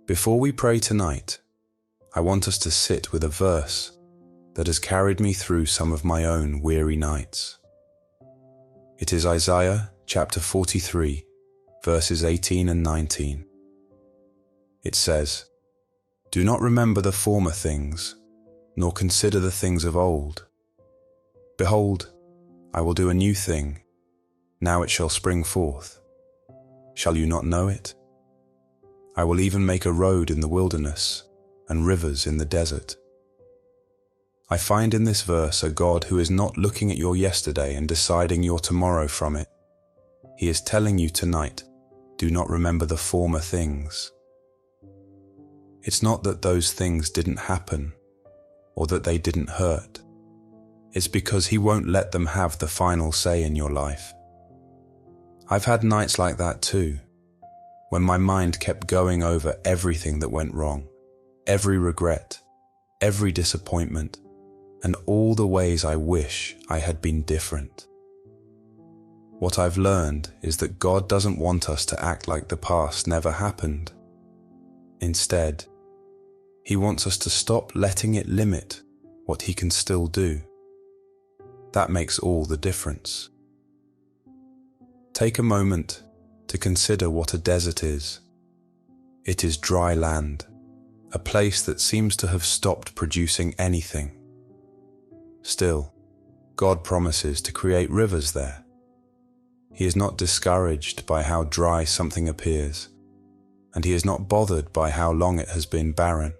Before we pray tonight, I want us to sit with a verse that has carried me through some of my own weary nights. It is Isaiah chapter 43, verses 18 and 19. It says, "Do not remember the former things, nor consider the things of old. Behold, I will do a new thing. Now it shall spring forth. Shall you not know it? I will even make a road in the wilderness and rivers in the desert." I find in this verse a God who is not looking at your yesterday and deciding your tomorrow from it. He is telling you tonight, do not remember the former things. It's not that those things didn't happen or that they didn't hurt. It's because He won't let them have the final say in your life. I've had nights like that too, when my mind kept going over everything that went wrong, every regret, every disappointment, and all the ways I wish I had been different. What I've learned is that God doesn't want us to act like the past never happened. Instead, He wants us to stop letting it limit what He can still do. That makes all the difference. Take a moment to consider what a desert is. It is dry land, a place that seems to have stopped producing anything. Still, God promises to create rivers there. He is not discouraged by how dry something appears, and He is not bothered by how long it has been barren.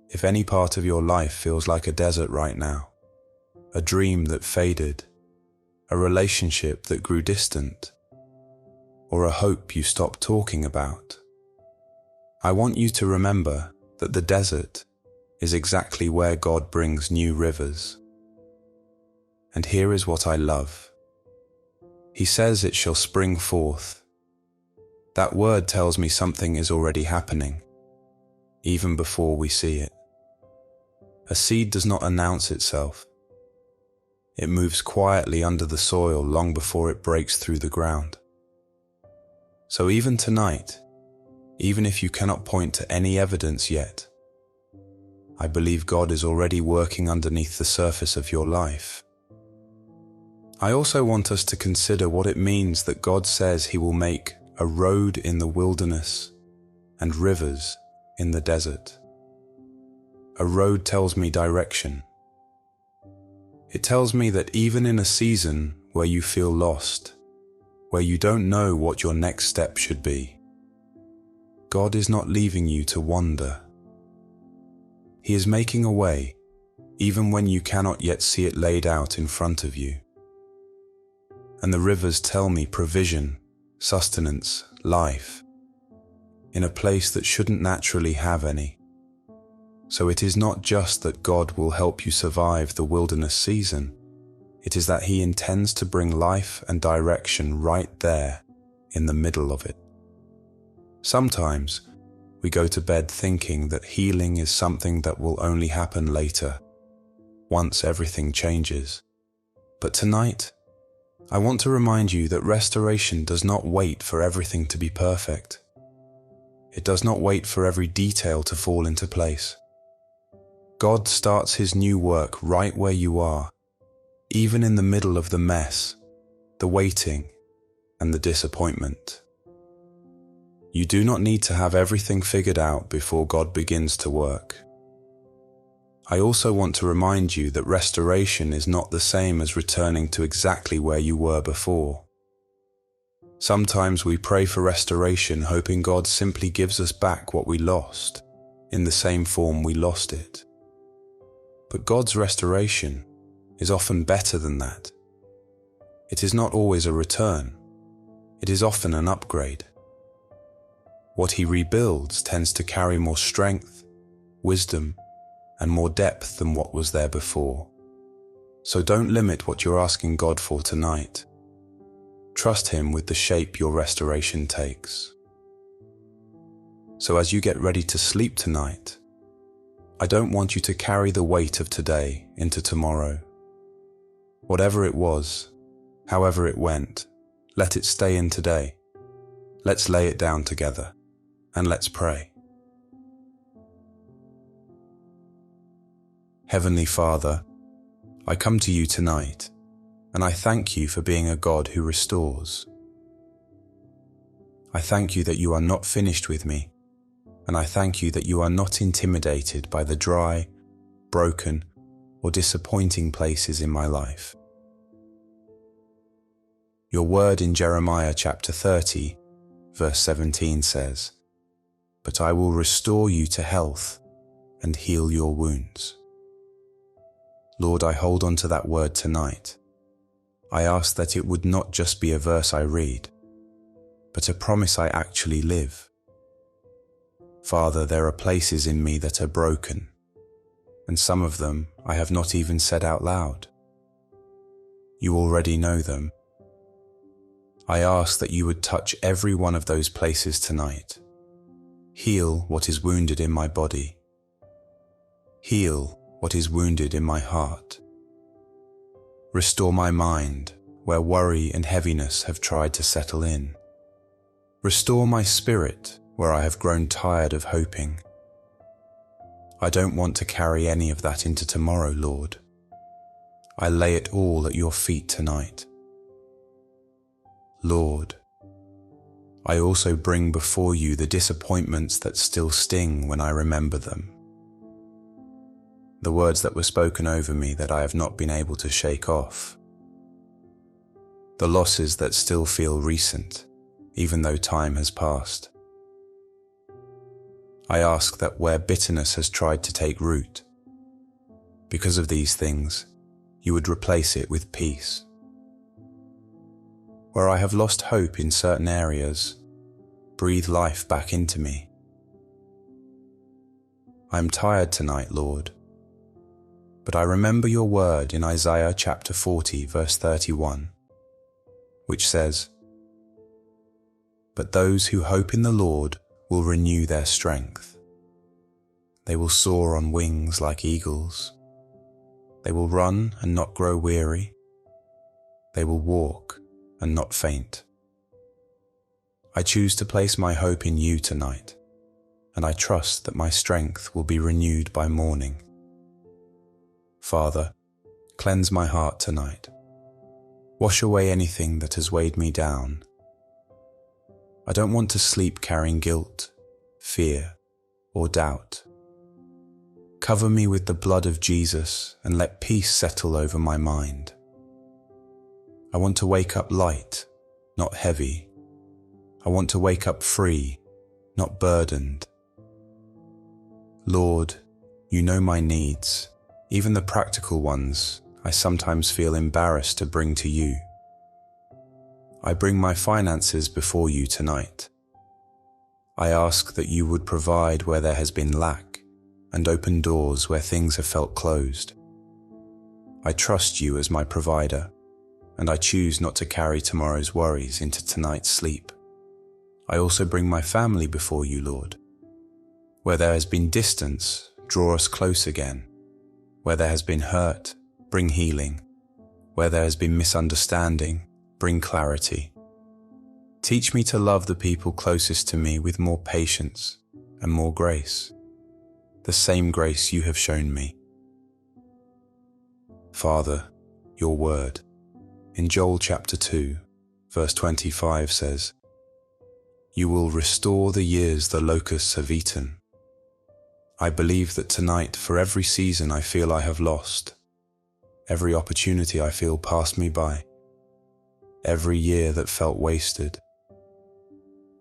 If any part of your life feels like a desert right now, a dream that faded, a relationship that grew distant, or a hope you stopped talking about, I want you to remember that the desert is exactly where God brings new rivers. And here is what I love. He says it shall spring forth. That word tells me something is already happening, even before we see it. A seed does not announce itself. It moves quietly under the soil long before it breaks through the ground. So even tonight, even if you cannot point to any evidence yet, I believe God is already working underneath the surface of your life. I also want us to consider what it means that God says He will make a road in the wilderness and rivers in the desert. A road tells me direction. It tells me that even in a season where you feel lost, where you don't know what your next step should be, God is not leaving you to wander. He is making a way, even when you cannot yet see it laid out in front of you. And the rivers tell me provision, sustenance, life, in a place that shouldn't naturally have any. So it is not just that God will help you survive the wilderness season, it is that He intends to bring life and direction right there in the middle of it. Sometimes we go to bed thinking that healing is something that will only happen later, once everything changes. But tonight, I want to remind you that restoration does not wait for everything to be perfect. It does not wait for every detail to fall into place. God starts His new work right where you are, even in the middle of the mess, the waiting, and the disappointment. You do not need to have everything figured out before God begins to work. I also want to remind you that restoration is not the same as returning to exactly where you were before. Sometimes we pray for restoration hoping God simply gives us back what we lost, in the same form we lost it. But God's restoration is often better than that. It is not always a return. It is often an upgrade. What He rebuilds tends to carry more strength, wisdom, and more depth than what was there before. So don't limit what you're asking God for tonight. Trust Him with the shape your restoration takes. So as you get ready to sleep tonight, I don't want you to carry the weight of today into tomorrow. Whatever it was, however it went, let it stay in today. Let's lay it down together. and let's pray. Heavenly Father, I come to you tonight, and I thank you for being a God who restores. I thank you that you are not finished with me, and I thank you that you are not intimidated by the dry, broken, or disappointing places in my life. Your word in Jeremiah chapter 30, verse 17 says, "But I will restore you to health and heal your wounds." Lord, I hold on to that word tonight. I ask that it would not just be a verse I read, but a promise I actually live. Father, there are places in me that are broken, and some of them I have not even said out loud. You already know them. I ask that you would touch every one of those places tonight. Heal what is wounded in my body. Heal what is wounded in my heart. Restore my mind where worry and heaviness have tried to settle in. Restore my spirit where I have grown tired of hoping. I don't want to carry any of that into tomorrow, Lord. I lay it all at your feet tonight. Lord, I also bring before you the disappointments that still sting when I remember them. The words that were spoken over me that I have not been able to shake off. The losses that still feel recent, even though time has passed. I ask that where bitterness has tried to take root, because of these things, you would replace it with peace. Where I have lost hope in certain areas, breathe life back into me. I am tired tonight, Lord, but I remember your word in Isaiah chapter 40, verse 31, which says, "But those who hope in the Lord will renew their strength. They will soar on wings like eagles. They will run and not grow weary. They will walk and not faint." I choose to place my hope in you tonight, and I trust that my strength will be renewed by morning. Father, cleanse my heart tonight. Wash away anything that has weighed me down. I don't want to sleep carrying guilt, fear, or doubt. Cover me with the blood of Jesus and let peace settle over my mind. I want to wake up light, not heavy. I want to wake up free, not burdened. Lord, you know my needs, even the practical ones I sometimes feel embarrassed to bring to you. I bring my finances before you tonight. I ask that you would provide where there has been lack and open doors where things have felt closed. I trust you as my provider, and I choose not to carry tomorrow's worries into tonight's sleep. I also bring my family before you, Lord. Where there has been distance, draw us close again. Where there has been hurt, bring healing. Where there has been misunderstanding, bring clarity. Teach me to love the people closest to me with more patience and more grace, the same grace you have shown me. Father, your word, in Joel chapter 2, verse 25 says, "You will restore the years the locusts have eaten." I believe that tonight, for every season I feel I have lost, every opportunity I feel passed me by, every year that felt wasted,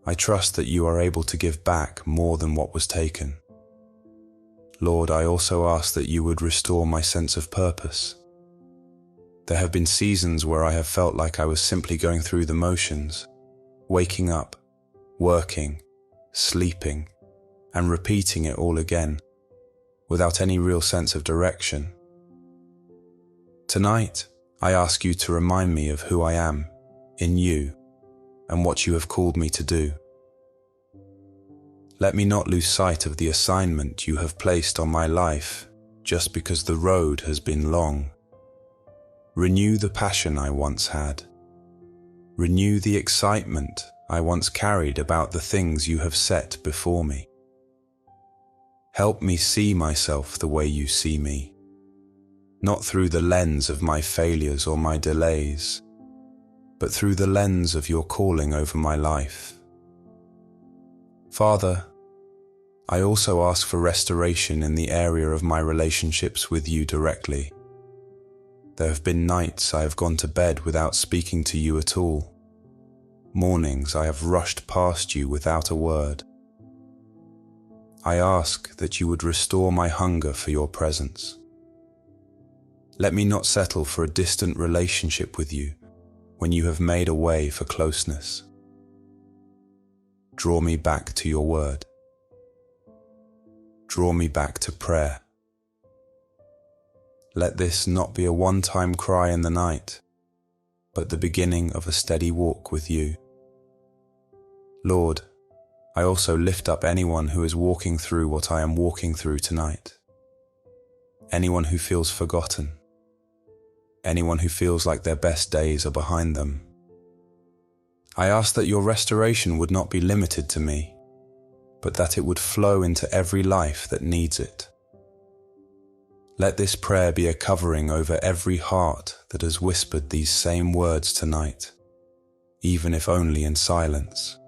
I trust that you are able to give back more than what was taken. Lord, I also ask that you would restore my sense of purpose. There have been seasons where I have felt like I was simply going through the motions, waking up, working, sleeping, and repeating it all again, without any real sense of direction. Tonight, I ask you to remind me of who I am in you and what you have called me to do. Let me not lose sight of the assignment you have placed on my life just because the road has been long. Renew the passion I once had. Renew the excitement I once carried about the things you have set before me. Help me see myself the way you see me, not through the lens of my failures or my delays, but through the lens of your calling over my life. Father, I also ask for restoration in the area of my relationships with you directly. There have been nights I have gone to bed without speaking to you at all. Mornings I have rushed past you without a word. I ask that you would restore my hunger for your presence. Let me not settle for a distant relationship with you when you have made a way for closeness. Draw me back to your word. Draw me back to prayer. Let this not be a one-time cry in the night, but the beginning of a steady walk with you. Lord, I also lift up anyone who is walking through what I am walking through tonight. Anyone who feels forgotten. Anyone who feels like their best days are behind them. I ask that your restoration would not be limited to me, but that it would flow into every life that needs it. Let this prayer be a covering over every heart that has whispered these same words tonight, even if only in silence.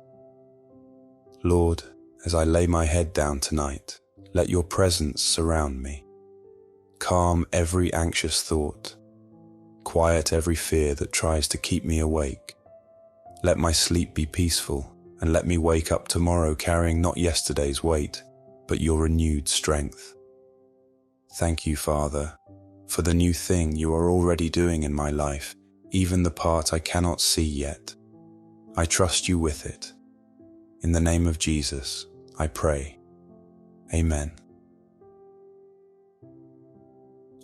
Lord, as I lay my head down tonight, let your presence surround me. Calm every anxious thought. Quiet every fear that tries to keep me awake. Let my sleep be peaceful, and let me wake up tomorrow carrying not yesterday's weight, but your renewed strength. Thank you, Father, for the new thing you are already doing in my life, even the part I cannot see yet. I trust you with it. In the name of Jesus, I pray. Amen.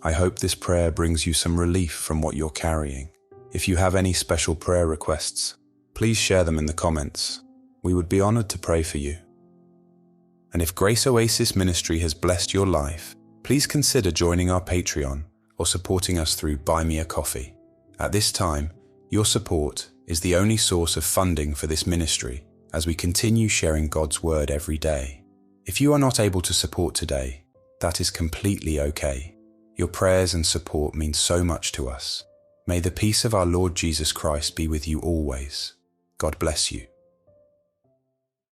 I hope this prayer brings you some relief from what you're carrying. If you have any special prayer requests, please share them in the comments. We would be honored to pray for you. And if Grace Oasis Ministry has blessed your life, please consider joining our Patreon or supporting us through Buy Me a Coffee. At this time, your support is the only source of funding for this ministry as we continue sharing God's word every day. If you are not able to support today, that is completely okay. Your prayers and support mean so much to us. May the peace of our Lord Jesus Christ be with you always. God bless you.